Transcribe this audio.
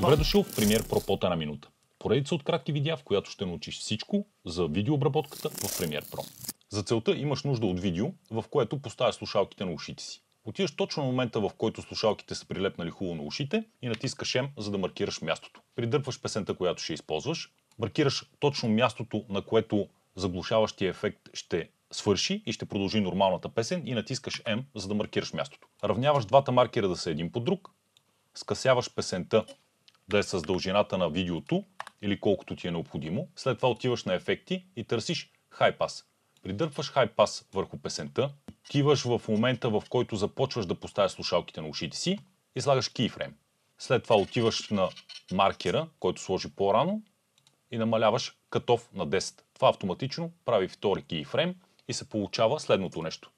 Добре дошъл в Premiere Pro под една минута. Поредица от кратки видеа, в която ще научиш всичко за видеообработката в Premiere Pro. За целта имаш нужда от видео, в което поставяш слушалките на ушите си. Отиваш точно на момента, в който слушалките са прилепнали хубаво на ушите и натискаш M, за да маркираш мястото. Придърпваш песента, която ще използваш, маркираш точно мястото, на което заглушаващия ефект ще свърши и ще продължи нормалната песен и натискаш M, за да маркираш мястото. Равняваш двата маркера да са един под друг, скъсяваш песента да е с дължината на видеото или колкото ти е необходимо. След това отиваш на ефекти и търсиш High Pass. Придърпваш High Pass върху песента, отиваш в момента, в който започваш да поставяш слушалките на ушите си и слагаш Keyframe. След това отиваш на маркера, който сложи по-рано и намаляваш Cutoff на 10. Това автоматично прави втори Keyframe и се получава следното нещо.